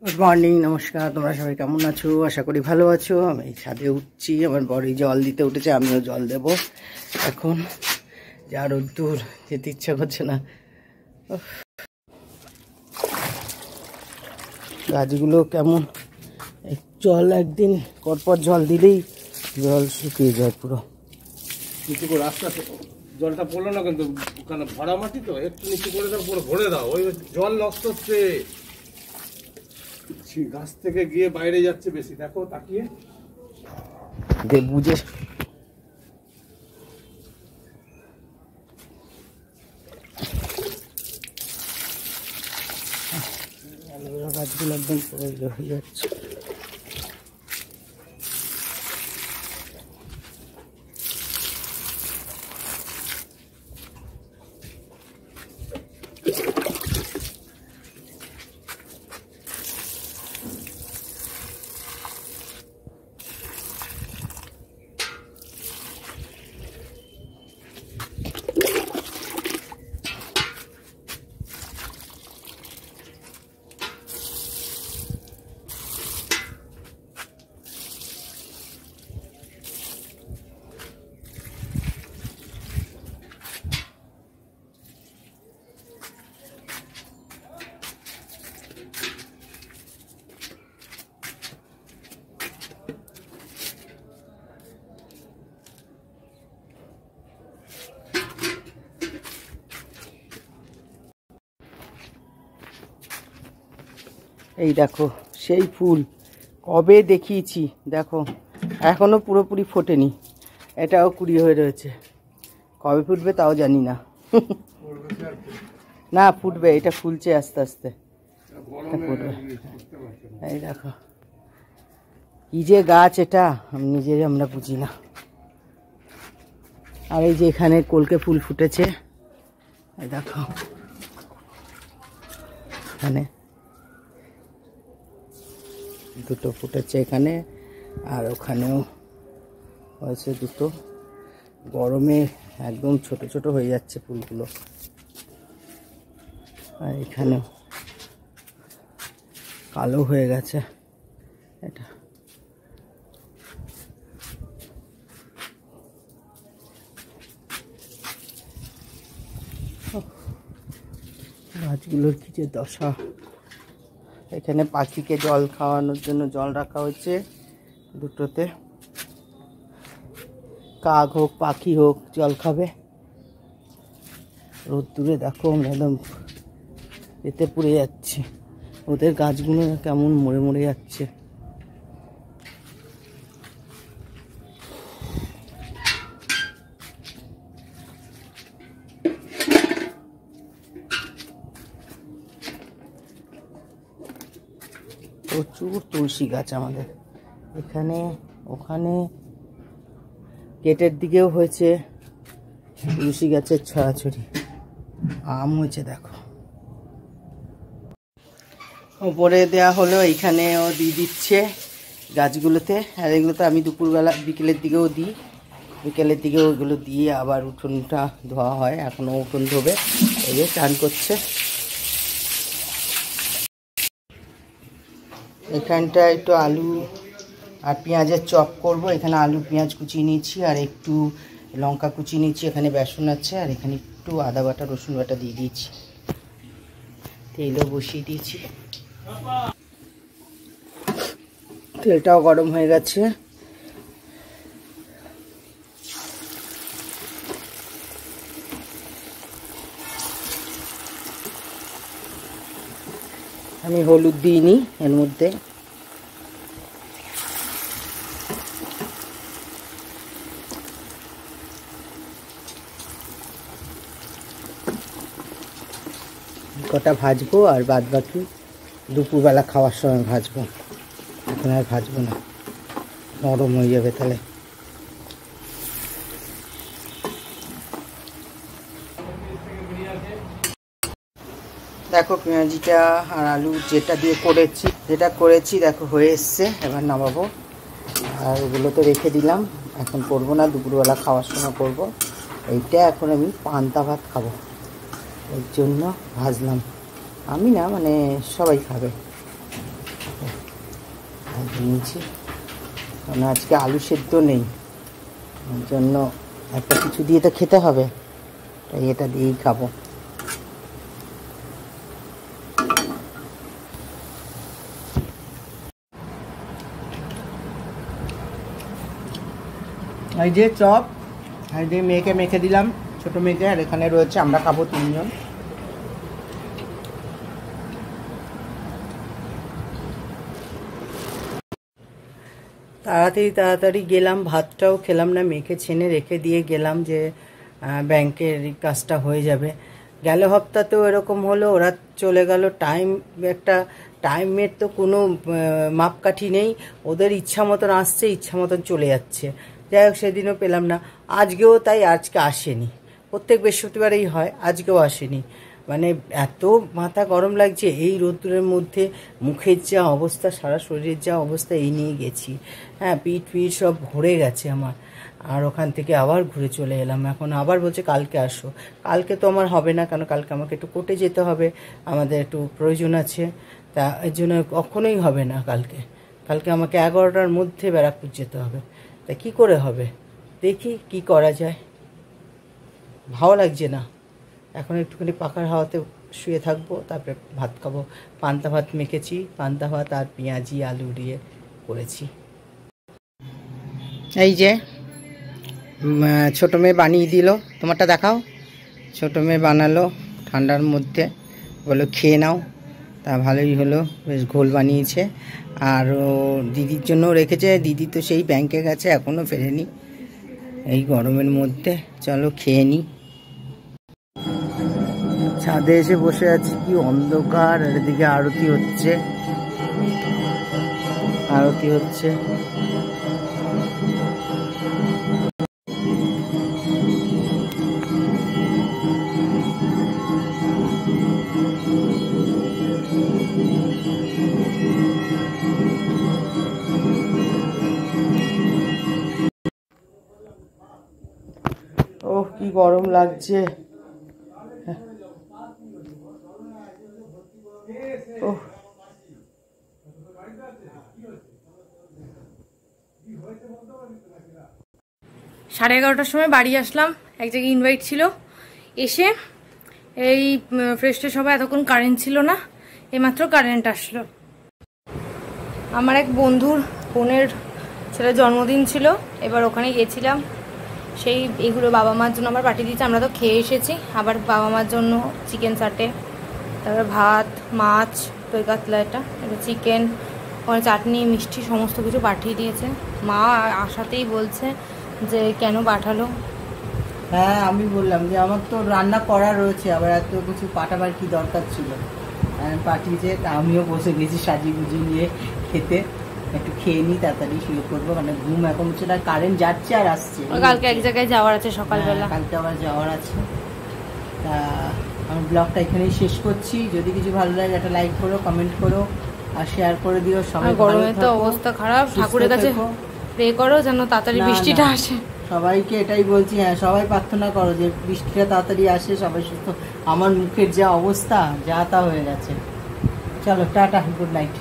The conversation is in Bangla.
গুড মর্নিং, নমস্কার। তোমরা সবাই কেমন আছো? আশা করি ভালো আছো। আমি ছাদে উঠছি, আমার বড়ি জল দিতে উঠেছে, আমিও জল দেব। এখন যা রোদ্দুর, যেতে ইচ্ছা করছে না। গাছগুলো কেমন, জল একদিন পরপর জল দিলেই জল শুকিয়ে যায় পুরো। নিচু করে আস্তে আস্তে জলটা পড়লো না, কিন্তু ওখানে ভরা মাটি তো একটু নিচু করে দাও, পুরো ভরে দাও। ওই জল নষ্ট হচ্ছে, গাছ থেকে গিয়ে বাইরে যাচ্ছে বেশি। দেখো তাকিয়ে বুঝে অ্যালোভেরা গাছগুলো একদম পুরো হয়ে যাচ্ছে। এই দেখো সেই ফুল কবে দেখিয়েছি, দেখো এখনো পুরোপুরি ফোটেনি, এটাও কুড়ি হয়ে রয়েছে। কবে ফুটবে তাও জানি না। না ফুটবে, এটা ফুলছে আস্তে আস্তে, ফুটবে। এই দেখো কি যে গাছ, এটা আমি নিজেই আমরা বুঝি না। আর এই যে এখানে কলকে ফুল ফুটেছে, এই দেখো এখানে দুটো ফুটেছে এখানে, আর ওখানেও হয়েছে দুটো। গরমে একদম ছোট ছোট হয়ে যাচ্ছে ফুলগুলো। আর এখানেও কালো হয়ে গেছে এটা। গাছগুলোর কি যে দশা। এখানে পাখিকে জল খাওয়ানোর জন্য জল রাখা হয়েছে দুটোতে, কাক হোক পাখি হোক জল খাবে। রোদ্দুরে দেখো আমরা একদম এতে পুড়ে যাচ্ছি, ওদের গাছগুলো কেমন মরে মরে যাচ্ছে। প্রচুর তুলসী গাছ আমাদের এখানে, ওখানে গেটের দিকেও হয়েছে তুলসী গাছের ছড়াছড়ি। আম হয়েছে দেখো, ওপরে দেওয়া হলো, এইখানেও দিয়ে দিচ্ছে গাছগুলোতে। আর এগুলোতে আমি দুপুরবেলা বিকেলের দিকেও দিই, বিকেলের দিকেও ওইগুলো দিয়ে আবার উঠোনটা ধোয়া হয়। এখনও উঠোন ধোবে, এই যে চান করছে। এখানটা একটু আলু আর পেঁয়াজের চপ করব। এখানে আলু পেঁয়াজ কুচিয়ে নিয়েছি, আর একটু লঙ্কা কুচিয়ে নিয়েছি। এখানে বেসন আছে, আর এখানে একটু আদা বাটা রসুন বাটা দিয়ে দিয়েছি। তেলও বসিয়ে দিয়েছি, তেলটাও গরম হয়ে গেছে। আমি হলুদ দিইনি এর মধ্যে, কটা ভাজবো আর বাদ বাকি দুপুরবেলা খাওয়ার সময় ভাজবো। এখন আর ভাজবো না, নরম হয়ে যাবে তাহলে। দেখো পেঁয়াজিটা আর আলু যেটা করেছি দেখো হয়ে এসছে। এবার নামাবো, আর ওগুলো তো রেখে দিলাম, এখন করবো না, দুপুরবেলা খাওয়ার সময় করবো। এইটা এখন আমি পান্তা ভাত খাবো, এর জন্য ভাজলাম। আমি না, মানে সবাই খাবে। দেখো নিয়েছি, কারণ আজকে আলু সেদ্ধ নেই, ওর জন্য একটা কিছু দিয়ে তো খেতে হবে, তাই এটা দিয়েই খাবো। এই যে চপ, এই যে মেয়েকে মেখে দিলাম, ছোটো মেয়েকে, আর এখানে রয়েছে আমরা খাবো 3 জন। তাড়াতাড়ি গেলাম, ভাতটাও খেলাম না, মেখে ছেনে রেখে দিয়ে গেলাম যে ব্যাংকের কাজটা হয়ে যাবে। গেল সপ্তাহতেও এরকম হলো, ওরা চলে গেল, একটা টাইমের তো কোনো মাপকাঠি নেই, ওদের ইচ্ছা মতন আসছে, ইচ্ছা মতন চলে যাচ্ছে। যাই হোক সেদিনও পেলাম না, আজকেও তাই, আজকে আসেনি, প্রত্যেক বৃহস্পতিবারেই হয়, আজকেও আসেনি। মানে এত মাথা গরম লাগছে এই রোদ্দুরের মধ্যে, মুখের যা অবস্থা, সারা শরীরের যা অবস্থা, এই নিয়ে গেছি। হ্যাঁ, পিঠ সব ভরে গেছে আমার। আর ওখান থেকে আবার ঘুরে চলে এলাম, এখন আবার বলছে কালকে আসো। কালকে তো আমার হবে না, কারণ কালকে আমাকে একটু কোর্টে যেতে হবে, আমাদের একটু প্রয়োজন আছে, তা এর জন্য কখনোই হবে না কালকে আমাকে 11টার মধ্যে ব্যারাকপুর যেতে হবে। তা কী করে হবে, দেখি কি করা যায়, ভালো লাগছে না। এখন একটুখানি পাখার হাওয়াতে শুয়ে থাকবো, তারপরে ভাত খাবো। পান্তা ভাত মেখেছি, পান্তা ভাত আর পেঁয়াজি আলু দিয়ে করেছি। এই যে ছোটো মেয়ে বানিয়ে দিল, তোমারটা দেখাও। ছোটো মেয়ে বানালো ঠান্ডার মধ্যে, বললো খেয়ে নাও, তা ভালোই হলো, বেশ ঘোল বানিয়েছে। আর ও দিদির জন্য রেখেছে, দিদি তো সেই ব্যাংকে গেছে, এখনও ফেরেনি। এই গরমের মধ্যে চলো খেয়ে নিই। ছাদে এসে বসে আছি, কি অন্ধকার, আর এদিকে আরতি হচ্ছে। ওহ কি গরম লাগছে। ওহ সাড়ে 11টার সময় বাড়ি আসলাম, এক জায়গায় ইনভাইট ছিল। এসে এই ফ্রেশ ট্রেশ সবাই, এতক্ষণ কারেন্ট ছিল না, এইমাত্র কারেন্ট আসলো। আমার এক বন্ধুর বোনের ছেলের জন্মদিন ছিল, এবার ওখানে গেছিলাম। সেই এগুলো বাবা মার জন্য আমার পাঠিয়ে দিয়েছে, আমরা তো খেয়ে এসেছি, আবার বাবা মার জন্য চিকেন চাটে, তারপরে ভাত, মাছ, দই কাতলা, এটা চিকেন, ওখানে চাটনি, মিষ্টি সমস্ত কিছু পাঠিয়ে দিয়েছে। মা আসাতেই বলছে যে কেন পাঠালো। হ্যাঁ আমি বললাম যে আমার তো রান্না করা রয়েছে, আবার এত কিছু পাঠাবার কি দরকার ছিল, পাঠিয়েছে। তা আমিও বসে গেছি সাজিয়ে গুজিয়ে নিয়ে খেতে, একটু খেয়ে নিই, তাড়াতাড়ি শুয়ে পড়বো, মানে ঘুম এখন হচ্ছে না, কারেন্ট যাচ্ছে আর আসছে। কালকে এক জায়গায় যাওয়ার আছে সকালবেলা, কালকে আবার যাওয়ার আছে। তা আমি ব্লগটা এখানেই শেষ করছি। যদি কিছু ভালো লাগে একটা লাইক করো, কমেন্ট করো আর শেয়ার করে দিও। সবাই গরমে তো অবস্থা খারাপ, ঠাকুরের কাছে প্রে করো যেন তাড়াতাড়ি বৃষ্টিটা আসে। সবাইকে এটাই বলছি, হ্যাঁ সবাই প্রার্থনা করো যে বৃষ্টিটা তাড়াতাড়ি আসে, সবাই সুস্থ। আমার মুখের যা অবস্থা, যা তা হয়ে গেছে। চলো টাটা, গুড নাইট।